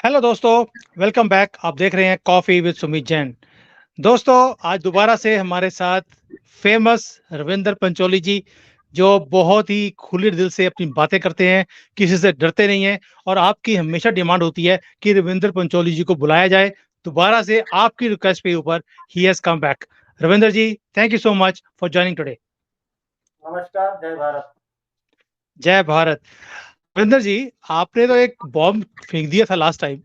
Hello दोस्तों, welcome back. आप देख रहे हैं कॉफी विद सुमित जैन। दोस्तों, आज दोबारा से हमारे साथ फेमस रविंदर पंचोली जी, जो बहुत ही खुले दिल से अपनी बातें करते हैं, किसी से डरते नहीं हैं और आपकी हमेशा डिमांड होती है कि रविंदर पंचोली जी को बुलाया जाए। दोबारा से आपकी रिक्वेस्ट के ऊपर ही has come back. Ravinder ji, thank you so much for joining today. नमस्कार, जय भारत। जय भारत। रविंदर जी, आपने तो एक बॉम्ब फेंक दिया था लास्ट टाइम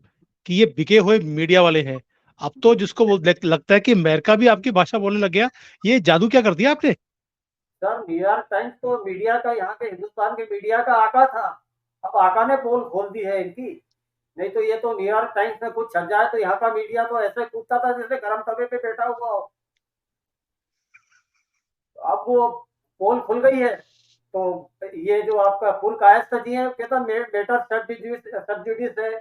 कि ये बिके हुए मीडिया वाले हैं। अब तो जिसको वो लगता है कि अमेरिका भी आपकी भाषा बोलने लग गया। ये जादू क्या कर दिया आपने? सर, न्यूयॉर्क टाइम्स तो मीडिया का, यहाँ के हिंदुस्तान के मीडिया का आका था। अब आका ने पोल खोल दी है इनकी। नहीं तो ये तो न्यूयॉर्क टाइम्स में कुछ छप जाए तो यहाँ का मीडिया तो ऐसे कूदता था जैसे गर्म तवे पे बैठा हुआ हो। अब वो पोल खुल गई है। तो ये जो आपका फुल कायस्थ जी है, कहता बेटर सब्जुडिस है।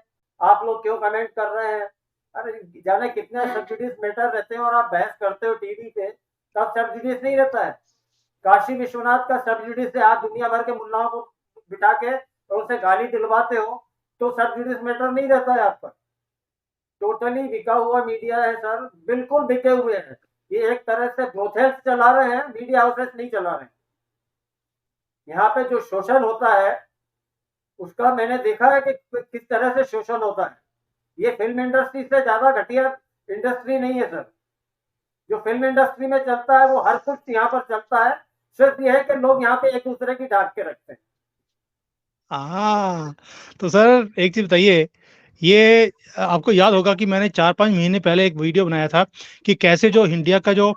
आप लोग क्यों कमेंट कर रहे हैं? अरे, जाने कितने सब्जुडिस मैटर रहते हैं और आप बहस करते हो टीवी पे। तब सब्जुडिस नहीं रहता है। काशी विश्वनाथ का सब्जुडिस से आप दुनिया भर के मुल्लाओं को बिठा के और उसे गाली दिलवाते हो, तो सब्जुडिस मैटर नहीं रहता है आपका। टोटली बिका हुआ मीडिया है सर, बिल्कुल बिके हुए हैं। ये एक तरह से ब्रोथेल्स चला रहे हैं, मीडिया हाउसेस नहीं चला रहे हैं। यहाँ पे जो शोषण होता है उसका मैंने देखा है कि किस तरह से शोषण होता है। ये फिल्म इंडस्ट्री से ज्यादा घटिया इंडस्ट्री नहीं है सर। जो फिल्म इंडस्ट्री में चलता है वो हर कुछ यहाँ पर चलता है। सिर्फ ये है कि लोग यहाँ पे एक दूसरे की ढाक के रखते हैं। हाँ, तो सर एक चीज बताइए। ये आपको याद होगा कि मैंने 4-5 महीने पहले एक वीडियो बनाया था कि कैसे जो इंडिया का जो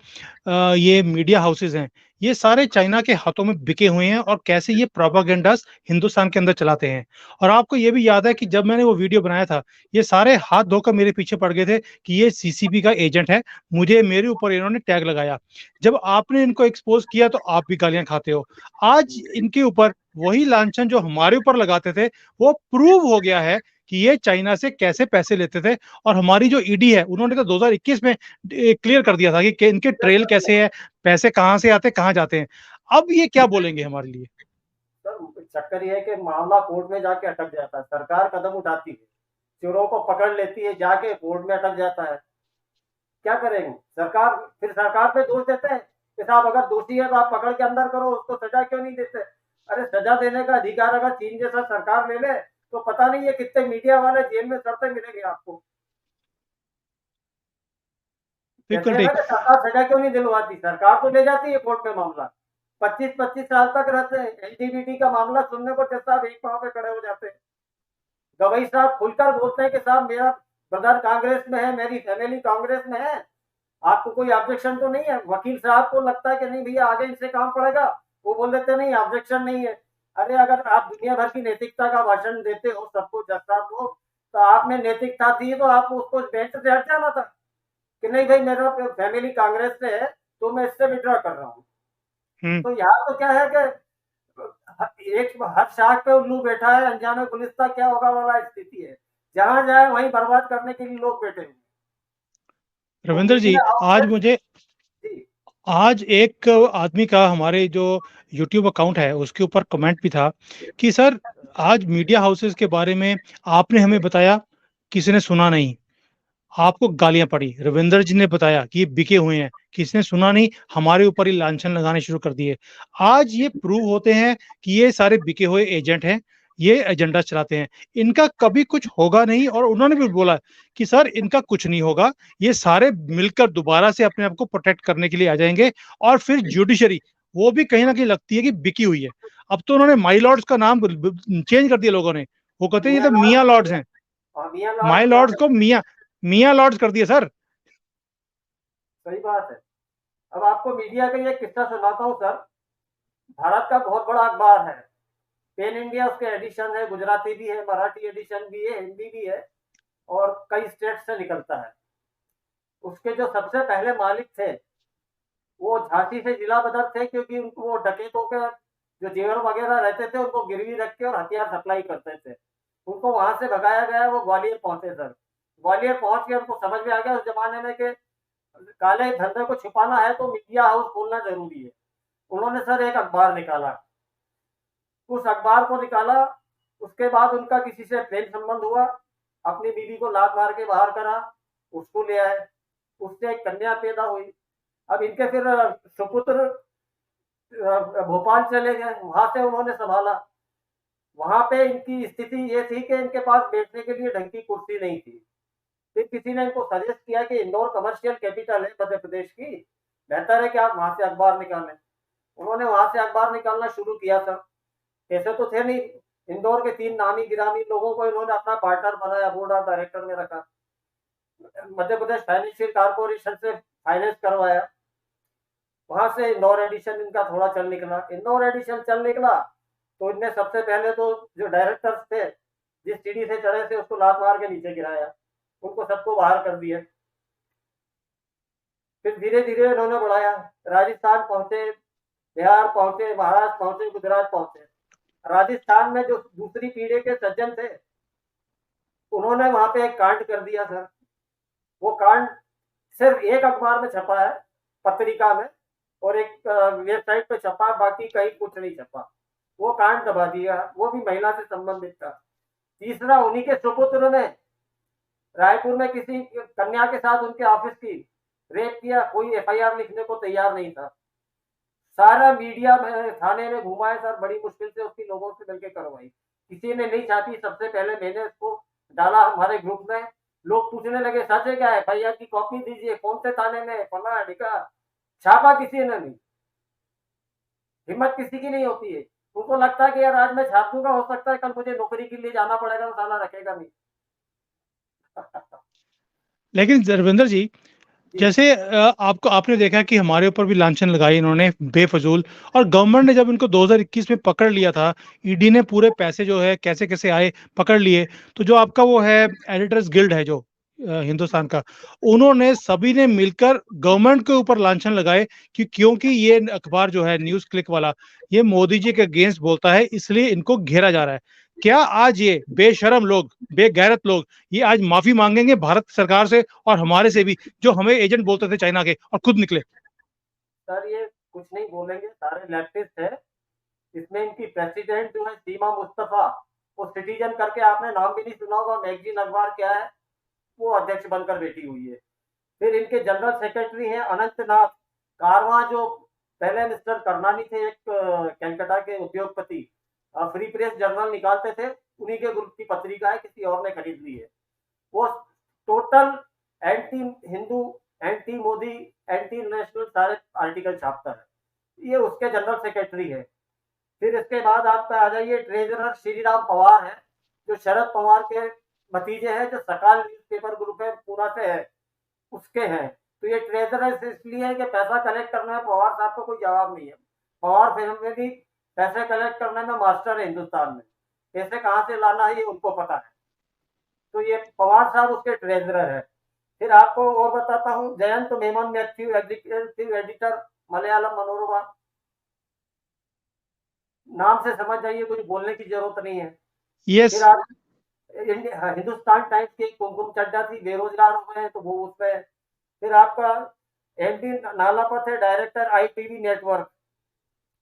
ये मीडिया हाउसेज हैं, ये सारे चाइना के हाथों में बिके हुए हैं और कैसे ये प्रोपागेंडास हिंदुस्तान के अंदर चलाते हैं। और आपको ये भी याद है कि जब मैंने वो वीडियो बनाया था, ये सारे हाथ धोकर मेरे पीछे पड़ गए थे कि ये सीसीबी का एजेंट है। मुझे मेरे ऊपर इन्होंने टैग लगाया। जब आपने इनको एक्सपोज किया तो आप भी गालियां खाते हो। आज इनके ऊपर वही लांछन जो हमारे ऊपर लगाते थे, वो प्रूव हो गया है कि ये चाइना से कैसे पैसे लेते थे। और हमारी जो ईडी है, उन्होंने तो 2021 में क्लियर कर दिया था कि इनके ट्रेल कैसे है, पैसे कहां से आते कहां जाते हैं। अब ये क्या बोलेंगे हमारे लिए? सर, चक्कर ये है कि मामला कोर्ट में जाके अटक जाता है, सरकार कदम उठाती है, चोरों को पकड़ लेती है, जाके कोर्ट में अटक जाता है। क्या करेंगे सरकार? फिर सरकार पे दोष देते हैं कि साहब अगर दोषी है तो आप पकड़ के अंदर करो, उसको सजा क्यों नहीं देते? अरे, सजा देने का अधिकार अगर चीन जैसा सरकार ले ले तो पता नहीं है कितने मीडिया वाले जेल में सड़ते मिलेंगे आपको। कहते बिल्कुल हैं ना ठीक। कि सरकार सजा क्यों नहीं दिलवाती, सरकार तो ले जाती है कोर्ट में मामला। 25-25 साल तक रहते हैं। एलजीबीटी का मामला सुनने को जब साहब एक पांव पे खड़े हो जाते हैं। गवई साहब खुलकर बोलते हैं कि साहब मेरा ब्रदर कांग्रेस में है, मेरी फैमिली कांग्रेस में है, आपको कोई ऑब्जेक्शन तो नहीं है? वकील साहब को लगता है कि नहीं भैया आगे इनसे काम पड़ेगा, वो बोल देते नहीं ऑब्जेक्शन नहीं है। अरे, अगर आप दुनिया भर की नैतिकता का भाषण देते हो सबको, जज साहब को, तो आप में नैतिकता थी तो आप उसको बेंच से हट जाना था कि नहीं भाई मेरा फैमिली कांग्रेस से है तो मैं इससे विड्रॉ कर रहा हूँ। हम्म। तो यहाँ तो क्या है कि एक हर शाख पे उल्लू बैठा है, अनजाने गुलिस्ता क्या होगा वाला स्थिति है। जहां जाए वहीं बर्बाद करने के लिए लोग बैठे हैं। तो रविंद्र जी, मीडिया आज आउटलेट। मुझे जी। आज एक आदमी का हमारे जो यूट्यूब अकाउंट है उसके ऊपर कमेंट भी था कि सर, आज मीडिया हाउसेस के बारे में आपने हमें बताया, किसी ने सुना नहीं। आपको गालियां पड़ी। रविंदर जी ने बताया कि ये बिके हुए हैं, किसने सुना नहीं, हमारे ऊपर ही लांछन लगाने शुरू कर दिए। आज ये प्रूव होते हैं कि ये सारे बिके हुए एजेंट हैं, ये एजेंडा चलाते हैं। इनका कभी कुछ होगा नहीं और उन्होंने भी बोला कि सर इनका कुछ नहीं होगा। ये सारे मिलकर दोबारा से अपने आप को प्रोटेक्ट करने के लिए आ जाएंगे। और फिर जुडिशरी, वो भी कहीं ना कहीं लगती है कि बिकी हुई है। अब तो उन्होंने माई लॉर्ड्स का नाम चेंज कर दिया लोगों ने। वो कहते हैं ये मियाँ तो मियाँ लॉर्ड्स लॉर्ड हैं। और मियाँ माई लॉर्ड लॉर्ड्स लॉर्ड। को मियाँ मियाँ लॉर्ड्स कर दिया सर। सही बात है। अब आपको मीडिया का ये किस्सा सुनाता हूँ सर। भारत का बहुत बड़ा अखबार है, पेन इंडिया, उसके एडिशन है, गुजराती भी है, मराठी एडिशन भी है, हिंदी भी है, और कई स्टेट से निकलता है। उसके जो सबसे पहले मालिक थे वो झांसी से जिला बदर थे, क्योंकि उनको वो डकैतों के जो जेवर वगैरह रहते थे उनको गिरवी रख के और हथियार सप्लाई करते थे। उनको वहां से भगाया गया, वो ग्वालियर पहुंचे सर। ग्वालियर पहुंच के उनको समझ में आ गया उस जमाने में कि काले धंधे को छुपाना है तो मीडिया हाउस खोलना जरूरी है। उन्होंने सर एक अखबार निकाला। उस अखबार को निकाला, उसके बाद उनका किसी से प्रेम संबंध हुआ। अपनी बीवी को लात मार के बाहर करा, उसको ले आए, उससे एक कन्या पैदा हुई। अब इनके फिर सुपुत्र भोपाल चले गए, वहां से उन्होंने संभाला। वहां पे इनकी स्थिति ये थी कि इनके पास बैठने के लिए ढंग की कुर्सी नहीं थी। फिर किसी ने इनको सजेस्ट किया कि इंदौर कमर्शियल कैपिटल है मध्य प्रदेश की, बेहतर है कि आप वहां से अखबार निकालें। उन्होंने वहां से अखबार निकालना शुरू किया था। ऐसे तो थे नहीं, इंदौर के 3 नामी गिरामी लोगों को इन्होंने अपना पार्टनर बनाया, बोर्ड ऑफ डायरेक्टर में रखा। मध्य प्रदेश फाइनेंशियल कारपोरेशन से फाइनेंस करवाया। वहां से इंदौर एडिशन इनका थोड़ा चल निकला। इंदौर एडिशन चल निकला तो इनने सबसे पहले तो जो डायरेक्टर्स थे, जिस सीढ़ी से चढ़े थे उसको लात मार के नीचे गिराया, उनको सबको बाहर कर दिया। फिर धीरे धीरे इन्होंने बढ़ाया, राजस्थान पहुंचे, बिहार पहुंचे, महाराष्ट्र पहुंचे, गुजरात पहुंचे। राजस्थान में जो दूसरी पीढ़ी के सज्जन थे, उन्होंने वहां पे एक कांड कर दिया था। वो कांड सिर्फ एक अखबार में छपा है, पत्रिका में, और एक वेबसाइट पे छपा, बाकी कहीं कुछ नहीं छपा। वो कांड दबा दिया, वो भी महिला से संबंधित था। तीसरा, उन्हीं के सुपुत्र ने रायपुर में किसी कन्या के साथ उनके ऑफिस की रेप किया, कोई एफआईआर लिखने को तैयार नहीं था। सारा मीडिया में थाने में घुमाए सर, बड़ी मुश्किल से उसकी लोगों से मिलकर करवाई, किसी ने नहीं छापी। सबसे पहले मैंने उसको डाला हमारे ग्रुप में, लोग पूछने लगे सच है क्या, एफआईआर की कॉपी दीजिए, कौन से थाने में, फला ढिका। छापा किसी ने नहीं, हिम्मत किसी की नहीं होती है। उनको लगता है कि यार आज मैं छाप दूंगा, हो सकता है कल मुझे नौकरी के लिए जाना पड़ेगा, तो साला रखेगा नहीं। लेकिन रविंदर जी, जी जैसे आपको आपने देखा कि हमारे ऊपर भी लांछन लगाई इन्होंने बेफजूल, और गवर्नमेंट ने जब इनको 2021 में पकड़ लिया था, ईडी ने पूरे पैसे जो है कैसे कैसे आए पकड़ लिए। तो जो आपका वो है एडिटर्स गिल्ड है जो हिंदुस्तान का, उन्होंने सभी ने मिलकर गवर्नमेंट के ऊपर लांछन लगाए कि क्योंकि ये अखबार जो है न्यूज क्लिक वाला, ये मोदी जी के अगेंस्ट बोलता है, इसलिए इनको घेरा जा रहा है। क्या आज ये बेशरम लोग, बेगैरत लोग, ये आज माफी मांगेंगे भारत सरकार से और हमारे से भी, जो हमें एजेंट बोलते थे चाइना के और खुद निकले? सर, ये कुछ नहीं बोलेंगे, सारे लेफ्टिस्ट है। इसमें इनकी प्रेसिडेंट जो है सीमा मुस्तफा, वो सिटीजन करके आपने नाम भी नहीं सुना होगा, मैगजीन अखबार क्या है, वो अध्यक्ष बनकर बैठी हुई है। फिर इनके जनरल सेक्रेटरी हैं अनंतनाथ कारवां, जो पहले मिस्टर करनानी थे, एक कलकत्ता के उद्योगपति, फ्री प्रेस जर्नल निकालते थे, उन्हीं के ग्रुप की पत्रिका है, किसी और ने खरीद ली है। वो total anti Hindu, anti Modi, anti national सारे आर्टिकल छापता है। ये उसके जनरल सेक्रेटरी है। फिर इसके बाद आपका आ जाइए, ट्रेजरर श्रीराम पवार है, जो शरद पवार के भतीजे हैं, जो सकाल न्यूज़पेपर ग्रुप है पूरा से है, उसके हैं। तो ये ट्रेजरर इसलिए है कि पैसा कलेक्ट करने में पवार साहब को कोई जवाब नहीं है। पवार फैमिली पैसे कलेक्ट करने में मास्टर है हिंदुस्तान में, पैसे कहाँ से लाना है ये उनको पता है। तो ये पवार साहब उसके ट्रेजरर है। फिर आपको और बताता हूँ, Jayant Memon Matthew, executive editor, Malayalam Manorama. नाम से समझ जाइए, कुछ बोलने की जरूरत नहीं है। यस। फिर आप हिंदुस्तान टाइम्स की कुमकुम चड्डा थी, बेरोजगार हो गए तो वो उसमें। फिर आपका एमडी नालापत है, डायरेक्टर आईटीवी नेटवर्क।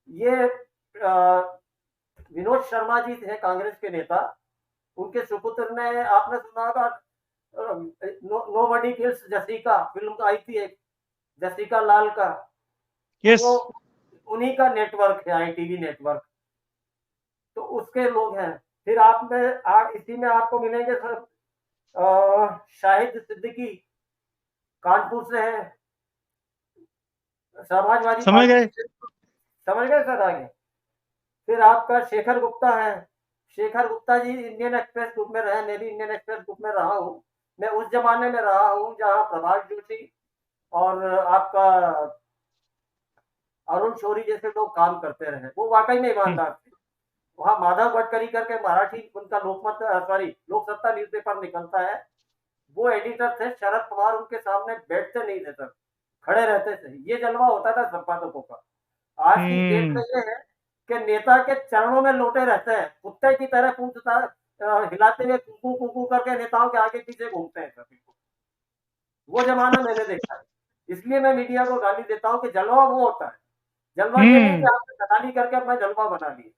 ये विनोद शर्मा जी थे, कांग्रेस के नेता, उनके सुपुत्र ने, आपने सुना होगा, नो बडी किल्स जसीका फिल्म आई थी एक, जसीका लाल का, तो यस। वो उन्हीं का नेटवर्क है, आईटीवी नेटवर्क। तो उसके लोग हैं। फिर आप में इसी में आपको मिलेंगे सर, शाहिद सिद्दीकी, कानपुर से है, समाजवादी समझ पार्टी गए। से। समझ गए सर आगे। फिर आपका शेखर गुप्ता है। Shekhar Gupta ji Indian express group में रहे, मैं भी इंडियन एक्सप्रेस ग्रुप में रहा हूँ। मैं उस जमाने में रहा हूँ जहाँ प्रभाष जोशी और आपका अरुण शौरी जैसे लोग काम करते रहे, वो वाकई में हम्म। ईमानदार थे। वहाँ माधव गडकरी करके मराठी, उनका लोकमत, सॉरी, लोकसत्ता न्यूज़पेपर निकलता है, वो एडिटर थे। शरद पवार उनके सामने बैठते नहीं थे सर, खड़े रहते थे। ये जलवा होता था संपादकों का। आज की डेट में हम्म। ये है कि नेता के चरणों में लोटे रहते हैं, कुत्ते की तरह पूछता हिलाते हुए कुकू कुकू करके नेताओं के आगे पीछे घूमते हैं सभी को। वो जमाना मैंने देखा है। इसलिए मैं मीडिया को गाली देता हूँ कि जलवा वो होता है। जलवा ये नहीं कि हम्म। आपने गाली करके अपना जलवा बना लिया।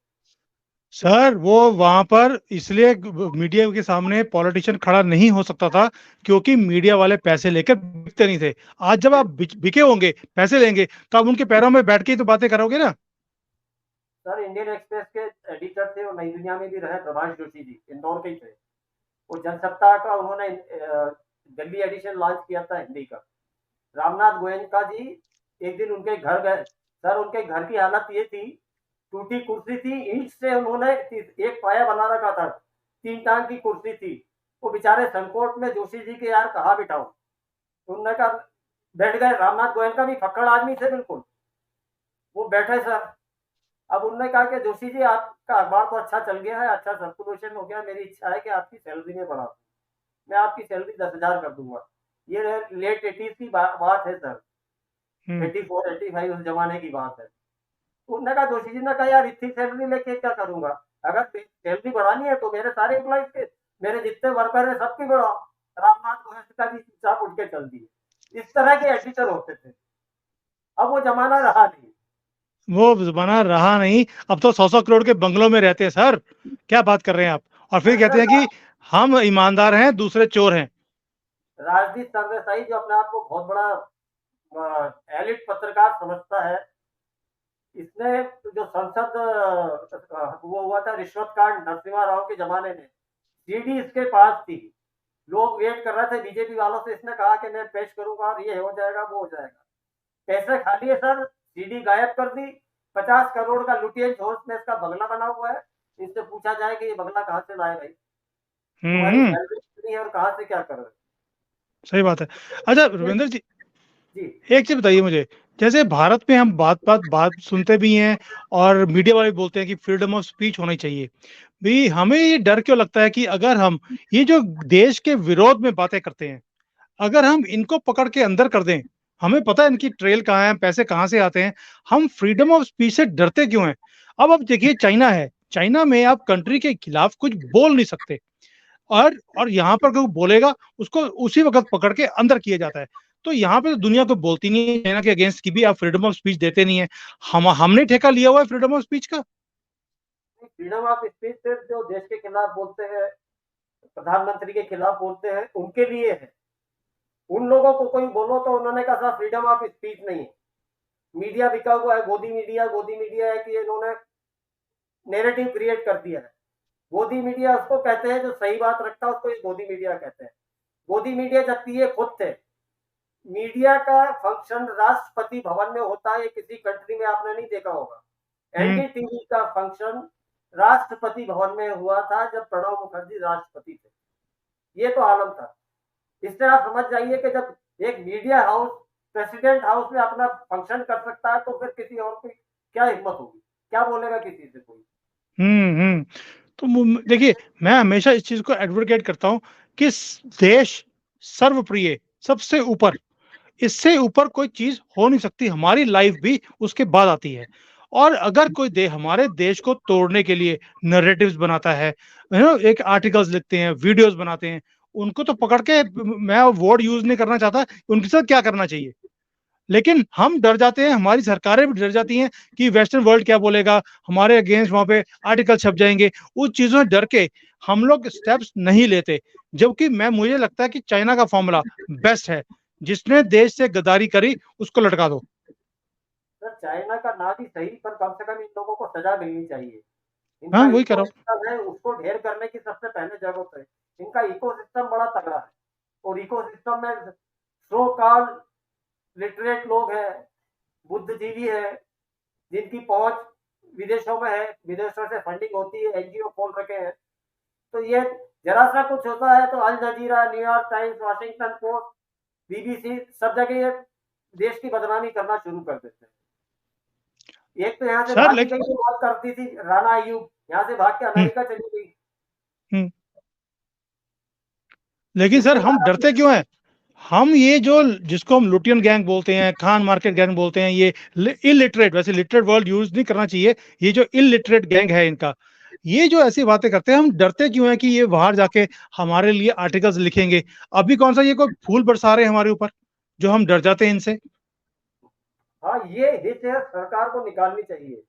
सर वो वहां पर इसलिए मीडिया के सामने पॉलिटिशियन खड़ा नहीं हो सकता था क्योंकि मीडिया वाले पैसे लेकर बिकते नहीं थे। आज जब आप बिके होंगे, पैसे लेंगे, तो आप उनके पैरों में बैठ के ही तो बातें करोगे ना। सर इंडियन एक्सप्रेस के एडिटर थे और नई दुनिया में भी रहे प्रभाष जोशी जी, इंदौर के ही थे। वो जनसत्ता का उन्होंने दिल्ली एडिशन लॉन्च किया था हिंदी का। रामनाथ गोयनका जी एक दिन उनके घर गए। सर उनके घर की हालत ये थी, टूटी कुर्सी थी, ईंट से उन्होंने एक पाया बना रखा था, 3 टांग की कुर्सी थी। वो बेचारे संकोट में जोशी जी के यार कहाँ बिठाऊं। तो उन्होंने कहा, बैठ गए। रामनाथ गोयनका भी फक्कड़ आदमी थे बिल्कुल। वो बैठे सर। अब उन्होंने कहा कि जोशी जी आपका अखबार तो अच्छा चल गया है, अच्छा सर्कुलेशन हो गया, मेरी इच्छा है कि आपकी सैलरी में बढ़ा दूं। मैं आपकी सैलरी 10,000 कर दूंगा। ये लेट 80s की बात है सर। हम्म। 84 85 उस जमाने की बात है। तो उन्होंने कहा, जोशी जी ने कहा, यार इतनी सैलरी लेके क्या करूंगा। अगर सैलरी बढ़ानी है तो मेरे सारे एम्प्लॉइज के, मेरे जितने वर्कर है सबकी बढ़ाओ। रामनाथ गोयनका जी चुपचाप उठ के चल दिए। इस तरह के एडिटर होते थे। अब वो जमाना रहा नहीं। वो जमाना रहा नहीं। अब तो 100-100 करोड़ के बंगलों में रहते हैं सर। क्या बात कर रहे हैं आप? और फिर कहते हैं कि हम ईमानदार हैं, दूसरे चोर हैं। राजदीप सरदेसाई जो अपने आप को बहुत बड़ा एलिट पत्रकार समझता है, इसने जो संसद वो हुआ था रिश्वत कांड नरसिम्हा राव के जमाने में, सीडी इसके पास थी। लोग वेट कर रहे थे बीजेपी वालों से। इसने कहा कि मैं पेश करूंगा और ये हो जाएगा वो हो जाएगा। पैसे खा लिए सर, सीडी गायब कर दी। 50 करोड़ का लुटियन जोश में इसका बंगला बना हुआ है। इससे पूछा जाए कि ये बंगला कहाँ से लाए भाई, तुम्हारी हम्म। सैलरी कितनी है और कहाँ से क्या कर रहे हो। सही बात है। अच्छा ये रविंद्र जी, जी एक चीज बताइए मुझे। जैसे भारत में हम बात बात बात सुनते भी हैं और मीडिया वाले भी बोलते हैं कि फ्रीडम ऑफ स्पीच होनी चाहिए। भी हमें ये डर क्यों लगता है कि अगर हम ये जो देश के विरोध में बातें करते हैं, अगर हम इनको पकड़ के अंदर कर दें, हमें पता है इनकी ट्रेल कहाँ है, पैसे कहाँ से आते हैं, हम फ्रीडम ऑफ स्पीच से डरते क्यों हैं? अब देखिए चाइना है, चाइना में आप कंट्री के खिलाफ कुछ बोल नहीं सकते। और यहाँ पर कोई बोलेगा उसको उसी वक्त पकड़ के अंदर किया जाता है। तो यहाँ पे तो दुनिया तो बोलती नहीं है चाइना के अगेंस्ट की भी आप फ्रीडम ऑफ स्पीच देते नहीं है। हमने ठेका लिया हुआ है फ्रीडम ऑफ स्पीच का। फ्रीडम ऑफ स्पीच सिर्फ जो देश के खिलाफ बोलते हैं, प्रधानमंत्री के खिलाफ बोलते हैं, उनके लिए है। उन लोगों को कोई बोलो तो उन्होंने कहा फ्रीडम ऑफ स्पीच नहीं है। मीडिया बिका हुआ है, गोदी मीडिया है कि इन्होंने नेरेटिव क्रिएट कर दिया है। गोदी मीडिया उसको कहते हैं जो सही बात रखता है, उसको ये गोदी मीडिया कहते हैं। गोदी मीडिया जबकि ये खुद थे। मीडिया का फंक्शन राष्ट्रपति भवन में होता है, ये किसी कंट्री में आपने नहीं देखा होगा। हम्म। एनडीटीवी का फंक्शन राष्ट्रपति भवन में हुआ था जब प्रणब मुखर्जी राष्ट्रपति थे। ये तो आलम था। इससे आप समझ जाइए कि जब एक मीडिया हाउस प्रेसिडेंट हाउस में अपना फंक्शन कर सकता है तो फिर किसी और की क्या हिम्मत होगी, क्या बोलेगा किसी से कोई। हम्म। तो देखिए, मैं हमेशा इस चीज को एडवोकेट करता हूँ कि देश सर्वप्रिय, सबसे ऊपर, इससे ऊपर कोई चीज हो नहीं सकती। हमारी लाइफ भी उसके बाद आती है। और अगर कोई हमारे देश को तोड़ने के लिए नरेटिव्स बनाता है, एक आर्टिकल्स लिखते हैं, वीडियोस बनाते हैं, उनको तो पकड़ के, मैं वर्ड यूज नहीं करना चाहता, उनके साथ क्या करना चाहिए। लेकिन हम डर जाते हैं, हमारी सरकारें भी डर जाती हैं कि वेस्टर्न वर्ल्ड क्या बोलेगा, हमारे अगेंस्ट वहां पे आर्टिकल छप जाएंगे। उस चीजों से डर के हम लोग स्टेप्स नहीं लेते। जबकि मुझे लगता है कि चाइना का फॉर्मूला बेस्ट है, जिसने देश से गद्दारी करी उसको लटका दो। सर चाइना का ना भी सही, पर कम से कम इन लोगों को सजा मिलनी चाहिए। हाँ, इनका वही कर इको रहा हूँ। सिस्टम है, उसको ढेर करने की सबसे पहले जरूरत है। इनका इको सिस्टम बड़ा तगड़ा है। और इको सिस्टम में सो कॉल लिटरेट लोग हैं, बुद्धिजीवी है, जिनकी पहुंच विदेशों में है, विदेशों से फंडिंग होती है, एनजीओ खोल रखे हैं। तो ये जरा सा कुछ होता है तो Al Jazeera, New York Times, Washington Post, BBC, सब जगह ये देश की बदनामी करना शुरू कर देते हैं। एक तो यहाँ से सर भागी लेकिन गई जो बात करती थी राना अयूब, यहाँ से भाग के हम्म, अमेरिका चली गई। हम्म। लेकिन सर इसके हम बाद डरते क्यों हैं? हम ये जो, जिसको हम लुटियन गैंग बोलते हैं, खान मार्केट गैंग बोलते हैं, ये इलिटरेट, वैसे लिटरेट वर्ड यूज नहीं करना चाहिए, ये जो इलिटरेट गैंग है इनका, ये जो ऐसी बातें करते हैं, हम डरते क्यों हैं कि ये बाहर जाके हमारे लिए आर्टिकल्स लिखेंगे? अभी कौन सा ये कोई फूल बरसा रहे हैं हमारे ऊपर जो हम डर जाते हैं इनसे? हाँ, ये हित है, सरकार को निकालनी चाहिए।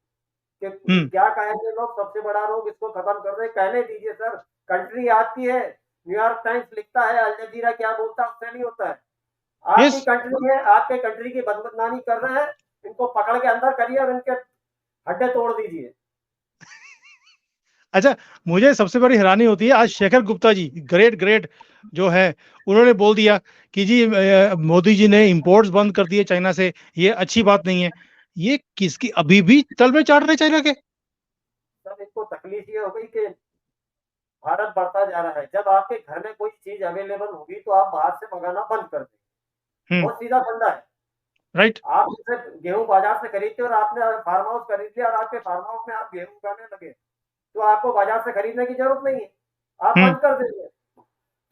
कि क्या कहेंगे लोग, सबसे बड़ा रोग इसको खत्म कर दे, कहने दीजिए सर। कंट्री आती है, न्यूयॉर्क टाइम्स लिखता है, अल जजीरा क्या बोलता है, उससे नहीं होता है। आपकी कंट्री है, आपके कंट्री की बदनामी कर रहे हैं, इनको पकड़ के अंदर करिए और इनके हड्डे तोड़ दीजिए। अच्छा, मुझे सबसे बड़ी हैरानी होती है, आज शेखर गुप्ता जी ग्रेट जो है, उन्होंने बोल दिया कि जी मोदी जी ने इंपोर्ट्स बंद कर दिए चाइना से, ये अच्छी बात नहीं है। ये किसकी, अभी भी तल में चाट रहे चाइना के? सब इनको तकलीफ ये हो गई कि भारत बढ़ता जा रहा है, जब आपके घर में कोई चीज अवेलेबल होगी तो आप बाहर से मंगाना बंद कर दें। बहुत सीधा फंडा है। राइट। आप जैसे गेहूं बाजार से खरीदते और आपने फार्म हाउस खरीद लिया और आपके फार्म हाउस में आप गेहूं उगाने लगे, तो आपको बाजार से खरीदने की जरूरत नहीं है, आप बंद कर देंगे।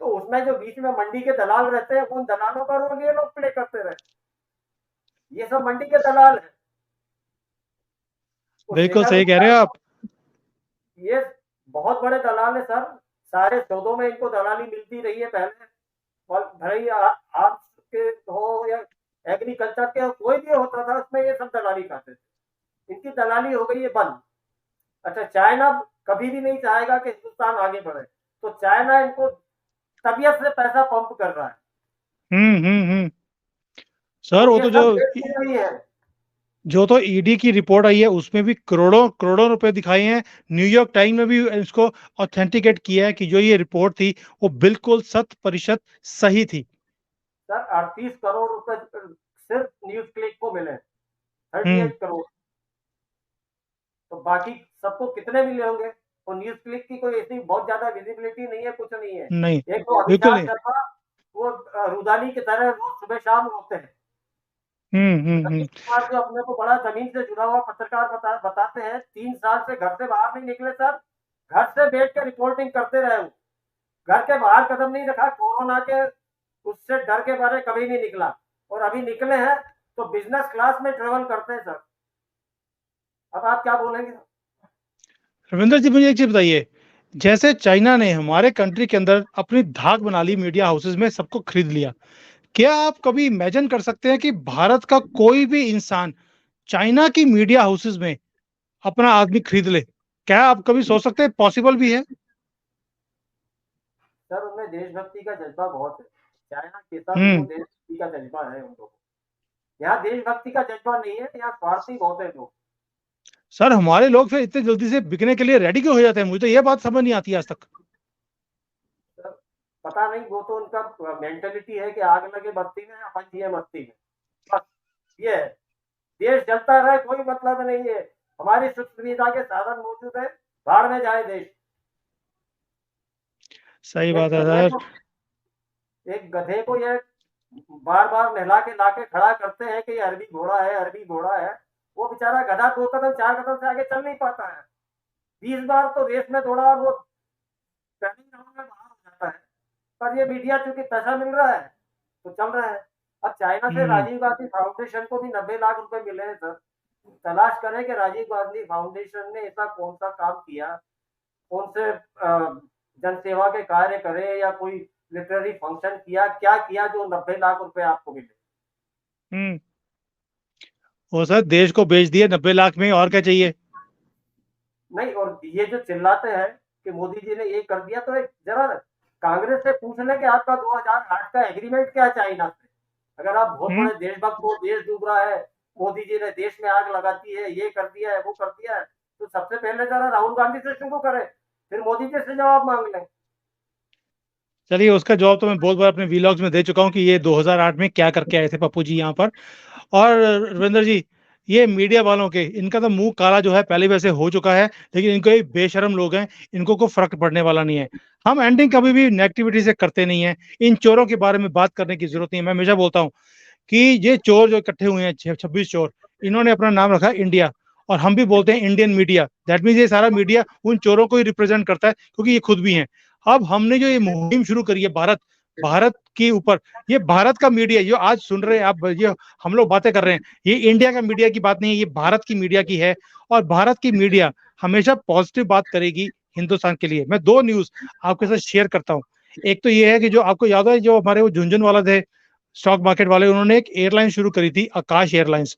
तो उसमें जो बीच में मंडी के दलाल रहते हैं, उन दलालों का रोल ये लोग प्ले करते रहे। ये सब मंडी के दलाल है। बिल्कुल सही कह रहे हो आप। ये बहुत बड़े दलाल है सर, सारे सौदों में इनको दलाली मिलती रही है पहले, और भले आर्ट्स के हो या एग्रीकल्चर के हो, कोई भी होता था उसमें ये सब दलाली करते थे। इनकी दलाली हो गई है बंद। अच्छा, चाइना कभी भी नहीं चाहेगा कि हिंदुस्तान आगे बढ़े, तो चाइना इनको तबीयत से पैसा पंप कर रहा है। सर, वो ये तो सब देश की नहीं है। जो तो ईडी की रिपोर्ट आई है उसमें भी करोड़ों करोड़ों रुपए दिखाए हैं। न्यूयॉर्क टाइम में भी इसको ऑथेंटिकेट किया है कि जो ये रिपोर्ट थी वो बिल्कुल 100% सही थी। सर 38 करोड़ रुपए सिर्फ न्यूज क्लिक को मिले, 38 करोड़। तो बाकी सबको कितने मिले होंगे? तो न्यूज क्लिक की कोई ऐसी बहुत ज्यादा विजिबिलिटी नहीं है, कुछ नहीं है। नहीं, एक तो बिल्कुल अभिषेक नहीं। शर्मा, वो रुदाली की तरह रोज सुबह शाम रोते हैं। रवीश कुमार जो अपने को बड़ा जमीन से जुड़ा हुआ पत्रकार बताते हैं, 3 साल से घर से बाहर नहीं निकले सर, घर से बैठ के रिपोर्टिंग करते रहे। घर के बाहर कदम नहीं रखा, कोरोना के उससे डर के बारे कभी नहीं निकला, और अभी निकले हैं तो बिजनेस क्लास में ट्रेवल करते हैं सर। अब आप क्या बोलेंगे? रविंद्र जी, मुझे एक चीज बताइए, जैसे चाइना ने हमारे कंट्री के अंदर अपनी धाक बना ली, मीडिया हाउसेज में सबको खरीद लिया, क्या आप कभी इमेजिन कर सकते हैं कि भारत का कोई भी इंसान चाइना की मीडिया हाउसेज में अपना आदमी खरीद ले? क्या आप कभी सोच सकते हैं पॉसिबल भी है? सर उनमें देशभक्ति का जज्बा बहुत है, चाइना के साथ वो देशभक्ति का जज्बा है उन लोगों को। यहाँ देशभक्ति का जज्बा नहीं है, यहाँ स्वार्थी बहुत है लोग। सर, हमारे लोग फिर इतने जल्दी से बिकने के लिए रेडी क्यों हो जाते हैं? मुझे तो यह बात समझ नहीं आती आज तक। सर पता नहीं, वो तो उनका मेंटेलिटी है कि आग लगे बस्ती में, अपन जिए मस्ती में, बस ये है। देश जलता रहे कोई मतलब नहीं है, हमारी सुख सुविधा के साधन मौजूद है, भाड़ में जाए देश। सही बात है सर। एक गधे को ये बार बार नहला के लाके खड़ा करते हैं कि ये अरबी घोड़ा है, अरबी घोड़ा है। वो बेचारा गधा 2 कदम 4 कदम से आगे चल नहीं पाता है। 20 बार तो रेस में दौड़ा और वो पहले राउंड में बाहर हो जाता है। पर ये मीडिया चूंकि पैसा मिल रहा है तो चल रहा है। अब चाइना से राजीव गांधी फाउंडेशन को भी 90 लाख रुपए मिले हैं सर। तलाश करें कि राजीव गांधी फाउंडेशन ने ऐसा कौन सा काम किया, कौन से जनसेवा के कार्य करे या कोई लिटरेरी फंक्शन किया, क्या किया जो 90 लाख रुपए आपको मिले। वो सर देश को बेच दिए 90 लाख में, और क्या चाहिए? नहीं, और ये जो चिल्लाते हैं कि मोदी जी ने ये कर दिया, तो एक जरा कांग्रेस से पूछ लें कि आपका 2008 का एग्रीमेंट क्या है चाइना से। अगर आप बहुत बड़े देशभक्त हो, देश डूब रहा है, मोदी जी ने देश में आग लगाती है, ये कर दिया है, वो कर दिया है, तो सबसे पहले जरा राहुल गांधी से शुरू करें, फिर मोदी जी से जवाब मांग लें। चलिए, उसका जवाब तो मैं बहुत बार अपने वीलॉग्स में दे चुका हूँ कि ये 2008 में क्या करके आए थे पप्पू जी यहाँ पर। और रविंद्र जी, ये मीडिया वालों के, इनका तो मुंह काला जो है पहले वैसे हो चुका है, लेकिन इनको ये बेशरम लोग हैं, इनको कोई फर्क पड़ने वाला नहीं है। हम एंडिंग कभी भी नेगेटिविटी से करते नहीं है। इन चोरों के बारे में बात करने की जरूरत नहीं है। मैं हमेशा बोलता हूँ कि ये चोर जो इकट्ठे हुए हैं, 26 चोर, इन्होंने अपना नाम रखा इंडिया, और हम भी बोलते हैं इंडियन मीडिया। दैट मीन्स ये सारा मीडिया उन चोरों को ही रिप्रेजेंट करता है, क्योंकि ये खुद भी हैं। अब हमने जो ये मुहिम शुरू करी है भारत के ऊपर, ये भारत का मीडिया जो आज सुन रहे हैं आप, ये हम लोग बातें कर रहे हैं, ये इंडिया का मीडिया की बात नहीं है, ये भारत की मीडिया की है। और भारत की मीडिया हमेशा पॉजिटिव बात करेगी हिंदुस्तान के लिए। मैं 2 न्यूज आपके साथ शेयर करता हूँ। एक तो ये है कि जो आपको याद है, जो हमारे वो झुंझुन वाला थे स्टॉक मार्केट वाले, उन्होंने एक एयरलाइन शुरू करी थी, आकाश एयरलाइंस।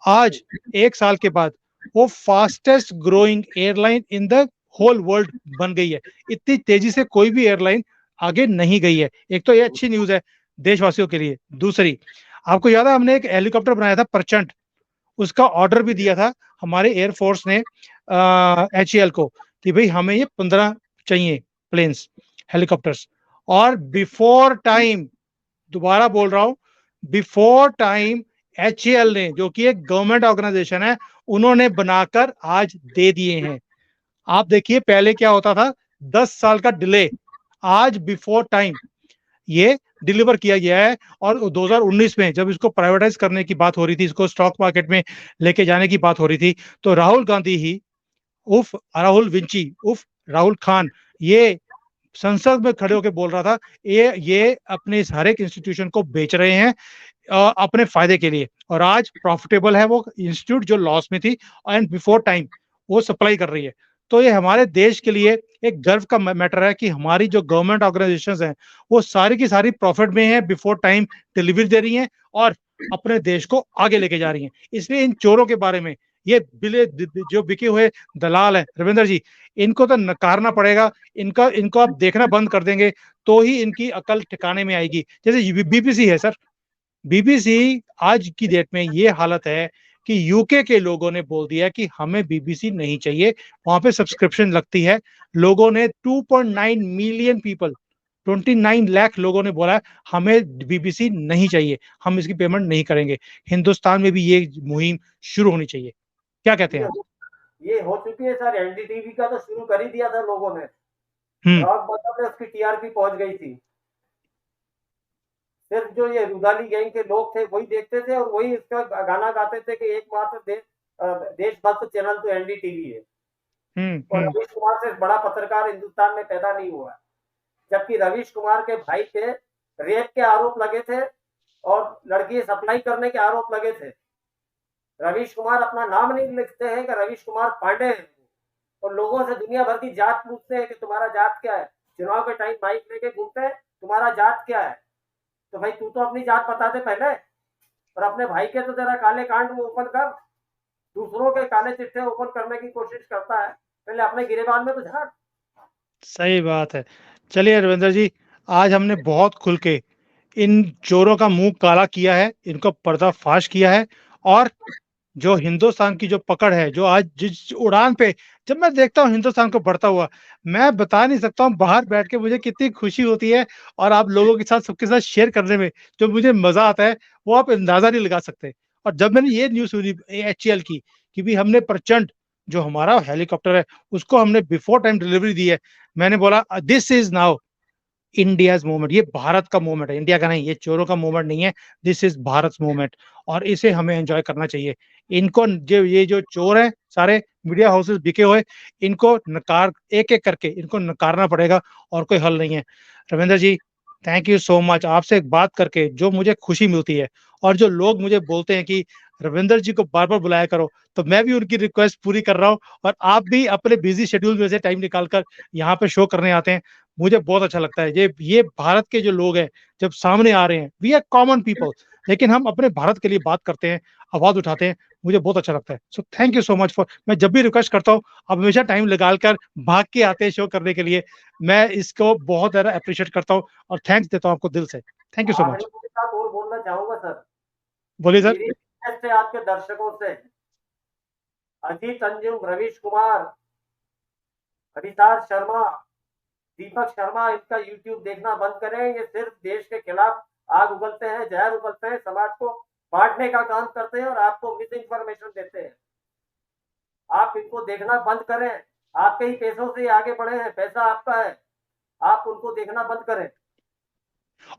आज 1 साल के बाद वो fastest growing airline in the whole world बन गई है। इतनी तेजी से कोई भी एयरलाइन आगे नहीं गई है। एक तो ये अच्छी न्यूज है देशवासियों के लिए। दूसरी, आपको याद है हमने एक हेलीकॉप्टर बनाया था प्रचंड, उसका ऑर्डर भी दिया था हमारे एयरफोर्स ने HAL को कि भाई हमें ये 15 चाहिए प्लेन्स, हेलीकॉप्टर्स। और बिफोर टाइम, दोबारा बोल रहा हूं, बिफोर टाइम HAL ने, जो कि एक गवर्नमेंट ऑर्गेनाइजेशन है, उन्होंने बनाकर आज दे दिए हैं। आप देखिए पहले क्या होता था, 10 साल का डिले, आज बिफोर टाइम ये डिलीवर किया गया है। और 2019 में जब इसको प्राइवेटाइज करने की बात हो रही थी, इसको स्टॉक मार्केट में लेके जाने की बात हो रही थी, तो राहुल गांधी ही उफ राहुल विंची उफ राहुल खान, ये संसद में खड़े होकर बोल रहा था ये अपने इस हर एक इंस्टीट्यूशन को बेच रहे हैं अपने फायदे के लिए। और आज प्रॉफिटेबल है वो इंस्टीट्यूट जो लॉस में थी, एंड बिफोर टाइम वो सप्लाई कर रही है। तो ये हमारे देश के लिए एक गर्व का मैटर है कि हमारी जो गवर्नमेंट ऑर्गेनाइजेशंस हैं वो सारी की सारी प्रॉफिट में है, बिफोर टाइम डिलीवरी दे रही हैं और अपने देश को आगे लेके जा रही हैं। इसलिए इन चोरों के बारे में, ये बिले जो बिके हुए दलाल हैं रविंदर जी, इनको तो नकारना पड़ेगा। इनको आप देखना बंद कर देंगे तो ही इनकी अकल ठिकाने में आएगी। जैसे बीबीसी है सर, बीबीसी आज की डेट में ये हालत है कि यूके के लोगों ने बोल दिया कि हमें बीबीसी नहीं चाहिए, वहां पे सब्सक्रिप्शन लगती है। लोगों ने 2.9 मिलियन पीपल, 29 लाख लोगों ने बोला हमें बीबीसी नहीं चाहिए, हम इसकी पेमेंट नहीं करेंगे। हिंदुस्तान में भी ये मुहिम शुरू होनी चाहिए। क्या कहते हैं ये आप? ये हो चुकी है सर। एनडीटीवी का तो शुरू कर ही दिया था लोगों ने। हम्म। रॉक बॉटम में उसकी टीआरपी पहुंच गई थी। सिर्फ जो ये रुदाली गैंग के लोग थे वही देखते थे और वही इसका गाना गाते थे कि एकमात्र देशभक्त चैनल तो एनडीटीवी है। और हम्म। रवीश कुमार से बड़ा पत्रकार हिंदुस्तान में पैदा नहीं हुआ। जबकि रवीश कुमार के भाई पे रेप के आरोप लगे थे और लड़की सप्लाई करने के आरोप लगे थे। रवीश कुमार अपना नाम नहीं लिखते हैं कि रवीश कुमार पांडे हैं, और लोगों से दुनिया भर की जात पूछते हैं कि तुम्हारा जात क्या है। चुनाव के टाइम माइक लेके घूमते हैं, तुम्हारा जात क्या है। तो भाई तू तो अपनी जात बता दे पहले, और अपने भाई के तो जरा काले कांड वो ओपन कर। दूसरों के काले चिट्ठे ओपन करने की कोशिश करता है, पहले अपने गिरेबान में तो झाड़। सही बात है। चलिए रविंद्र जी, आज हमने बहुत खुल के इन चोरों का मुंह काला किया है, इनको पर्दाफाश किया है। और जो हिंदुस्तान की जो पकड़ है, जो आज जिस उड़ान पे, जब मैं देखता हूँ हिंदुस्तान को बढ़ता हुआ, मैं बता नहीं सकता हूँ बाहर बैठ के मुझे कितनी खुशी होती है। और आप लोगों के साथ, सबके साथ शेयर करने में जो मुझे मजा आता है, वो आप अंदाजा नहीं लगा सकते। और जब मैंने ये न्यूज सुनी HAL की कि भी हमने प्रचंड, जो हमारा हेलीकॉप्टर है, उसको हमने बिफोर टाइम डिलीवरी दी है, मैंने बोला this is now India's movement. ये भारत का मूवमेंट है, इंडिया का नहीं, ये चोरों का मूवमेंट नहीं है, दिस इज भारत मूवमेंट। और इसे हमें एंजॉय करना चाहिए। इनको जो ये जो चोर हैं सारे मीडिया हाउसेस बिके हुए, इनको नकार, एक एक करके इनको नकारना पड़ेगा, और कोई हल नहीं है। रविंद्र जी, थैंक यू सो मच। आपसे एक बात करके जो मुझे खुशी मिलती है, और जो लोग मुझे बोलते हैं कि रविंद्र जी को बार बार बुलाया करो, तो मैं भी उनकी रिक्वेस्ट पूरी कर रहा हूँ। और आप भी अपने बिजी शेड्यूल में से टाइम निकालकर यहाँ पे शो करने आते हैं, मुझे बहुत अच्छा लगता है। ये भारत के जो लोग हैं जब सामने आ रहे हैं, वी आर कॉमन पीपल, लेकिन हम अपने भारत के लिए बात करते हैं, आवाज उठाते हैं, मुझे बहुत अच्छा लगता है। So thank you so much for, मैं जब भी रिक्वेस्ट करता हूँ आप हमेशा टाइम निकाल कर भाग के आते हैं शो करने के लिए। मैं इसको बहुत ज्यादा अप्रिशिएट करता हूँ और थैंक्स देता हूँ आपको दिल से। थैंक यू सो आखिरी मच। के साथ और बोलना चाहूंगा सर। बोलिए सर। मेरी रिक्वेस्ट है आपके दर्शकों से, अजीत अंजुम, रवीश कुमार, हरिताज शर्मा, दीपक शर्मा, इनका यूट्यूब देखना बंद करें। ये सिर्फ देश के खिलाफ आग उगलते हैं, जहर उगलते हैं, समाज को बांटने का काम करते हैं और आपको मिस इन्फॉर्मेशन देते हैं। आप इनको देखना बंद करें। आपके ही पैसों से आगे बढ़े हैं, पैसा आपका है, आप उनको देखना बंद करें।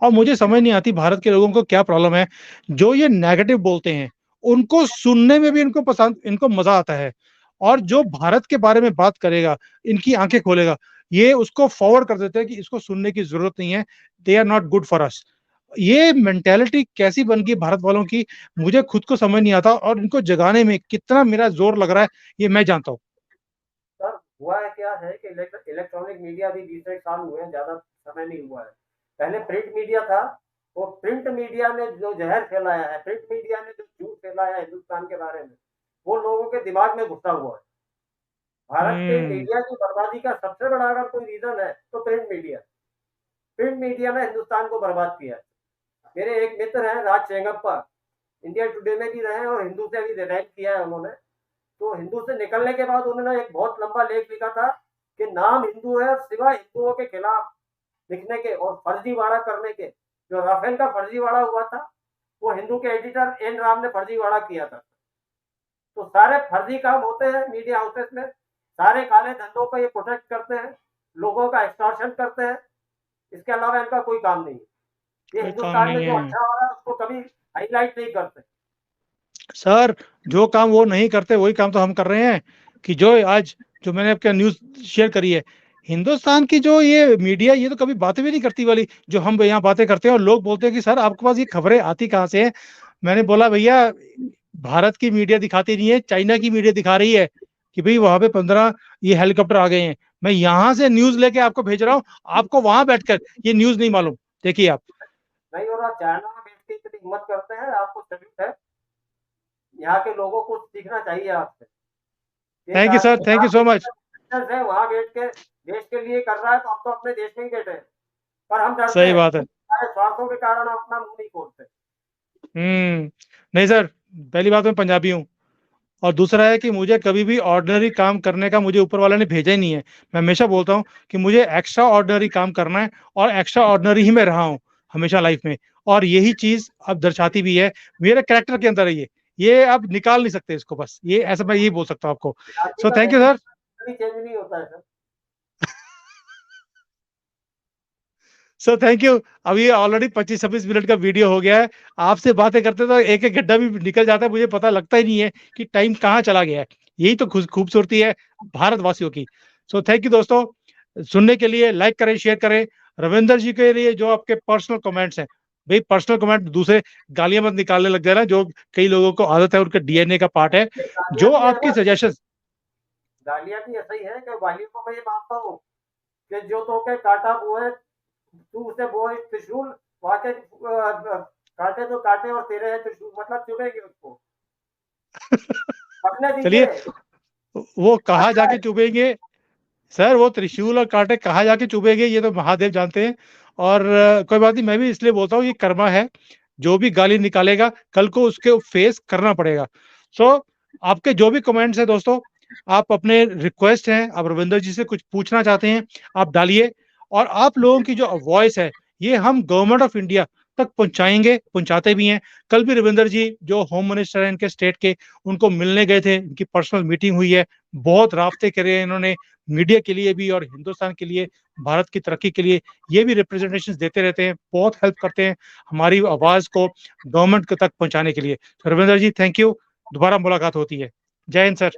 और मुझे समझ नहीं आती भारत के लोगों को क्या प्रॉब्लम है, जो ये नेगेटिव बोलते हैं उनको सुनने में भी इनको पसंद, इनको मजा आता है। और जो भारत के बारे में बात करेगा, इनकी आंखें खोलेगा, ये उसको फॉरवर्ड कर देते हैं कि इसको सुनने की जरूरत नहीं है, they are not good for us. ये मेंटेलिटी कैसी बन गई भारत वालों की, मुझे खुद को समझ नहीं आता। और इनको जगाने में कितना मेरा जोर लग रहा है, ये मैं जानता हूँ। सर हुआ है क्या है कि इलेक्ट्रॉनिक मीडिया भी 20 साल हुए हैं, ज्यादा समय नहीं हुआ है। पहले प्रिंट मीडिया था। वो प्रिंट मीडिया ने जो जहर फैलाया है, प्रिंट मीडिया ने जो झूठ फैलाया है हिंदुस्तान के बारे में, वो लोगों के दिमाग में घुसा हुआ है। भारत के मीडिया की बर्बादी का सबसे बड़ा अगर कोई रीजन है तो प्रिंट मीडिया। प्रिंट मीडिया ने हिंदुस्तान को बर्बाद किया है। मेरे एक मित्र हैं राज चेंगप्पा, इंडिया टुडे में भी रहे और हिंदू से भी रिजाइन किया है उन्होंने। तो हिंदू से निकलने के बाद उन्होंने एक बहुत लंबा लेख लिखा था कि नाम हिंदू है और सिवा हिंदुओं के खिलाफ लिखने के और फर्जीवाड़ा करने के। जो राफेल का फर्जीवाड़ा हुआ था वो हिंदू के एडिटर एन राम ने फर्जीवाड़ा किया था। तो सारे फर्जी काम होते हैं मीडिया हाउसेस में, सारे काले धंधों को ये प्रोटेक्ट करते हैं, लोगों का एक्सटॉर्शन करते हैं, इसके अलावा इनका कोई काम नहीं है। ये हिंदुस्तान में जो अच्छा हो रहा है उसको कभी हाईलाइट नहीं करते। सर जो काम वो नहीं करते वही काम तो हम कर रहे हैं कि जो आज जो मैंने आपका न्यूज शेयर करी है, हिंदुस्तान की जो ये मीडिया ये तो कभी बातें भी नहीं करती वाली जो हम यहाँ बातें करते हैं। और लोग बोलते हैं कि सर आपके पास ये खबरें आती कहाँ से है। मैंने बोला भैया भारत की मीडिया दिखाती नहीं है, चाइना की मीडिया दिखा रही है कि भाई वहां पे 15 ये हेलीकॉप्टर आ गए हैं। मैं यहाँ से न्यूज लेके आपको भेज रहा हूँ, आपको वहां बैठकर ये न्यूज नहीं मालूम। देखिए आप नहीं हो रहा, चाइना में बैठ के इतनी हिम्मत करते हैं, आपको सैल्यूट है। यहाँ के लोगों को सीखना चाहिए आपसे। Thank you sir, thank you so much. है वहां बैठ के देश के लिए कर रहा है तो हम तो अपने देश में ही बैठे हैं, पर हम डरते सही हैं बात है। स्वार्थों के कारण हम अपना मुंह नहीं खोलते। नहीं सर, पहली बात मैं पंजाबी हूँ और दूसरा है कि मुझे कभी भी ऑर्डिनरी काम करने का मुझे ऊपर वाले ने भेजा ही नहीं है। मैं हमेशा बोलता हूँ कि मुझे एक्स्ट्रा ऑर्डिनरी काम करना है और एक्स्ट्रा ऑर्डिनरी ही मैं रहा हूँ हमेशा लाइफ में। और यही चीज अब दर्शाती भी है मेरे कैरेक्टर के अंदर है ये अब निकाल नहीं सकते इसको। बस ये ऐसा मैं यही बोल सकता हूँ आपको। So thank you sir. Change नहीं होता है सर। So thank you. अब ये ऑलरेडी 25-26 मिनट का वीडियो हो गया है। आपसे बातें करते तो एक एक घंटा भी निकल जाता है, मुझे पता लगता ही नहीं है कि टाइम कहाँ चला गया है। यही तो खूबसूरती है भारतवासियों की। सो थैंक यू दोस्तों, सुनने के लिए लाइक करें, शेयर करें। रविंदर जी के लिए जो आपके पर्सनल कमेंट्स हैं, भाई पर्सनल कमेंट दूसरे गालियां मत निकालने लग जाना, जो कई लोगों को आदत है, उनका डीएनए का पार्ट है। जो आपकी सजेशन गालियां भी ऐसा ही है कि गालियों को मैं ये मानता हूँ कि जो तो के काटा वो है, तू उसे वो है त्रिशूल, वहां के काटे तो काटे और तेरे है त्रिशूल, मतलब चुभेगी उसको। अपने चलिए, दीजिए वो कहाँ जाके चुभेंगे सर, वो त्रिशूल और कांटे कहाँ जाके चुभेंगे ये तो महादेव जानते हैं। और कोई बात नहीं, मैं भी इसलिए बोलता हूँ ये कर्मा है। जो भी गाली निकालेगा कल को उसके फेस करना पड़ेगा। सो आपके जो भी कमेंट्स हैं दोस्तों, आप अपने रिक्वेस्ट हैं, आप रविंदर जी से कुछ पूछना चाहते हैं, आप डालिए। और आप लोगों की जो वॉइस है ये हम गवर्नमेंट ऑफ इंडिया तक पहुंचाएंगे, पहुंचाते भी हैं। कल भी रविंदर जी जो होम मिनिस्टर हैं इनके स्टेट के, उनको मिलने गए थे, इनकी पर्सनल मीटिंग हुई है। बहुत राब्ते करे हैं इन्होंने मीडिया के लिए भी और हिंदुस्तान के लिए, भारत की तरक्की के लिए। ये भी रिप्रेजेंटेशन देते रहते हैं, बहुत हेल्प करते हैं हमारी आवाज को गवर्नमेंट तक पहुंचाने के लिए। तो रविंदर जी थैंक यू, दोबारा मुलाकात होती है। जय हिंद सर।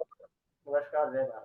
नमस्कार, जय भारत।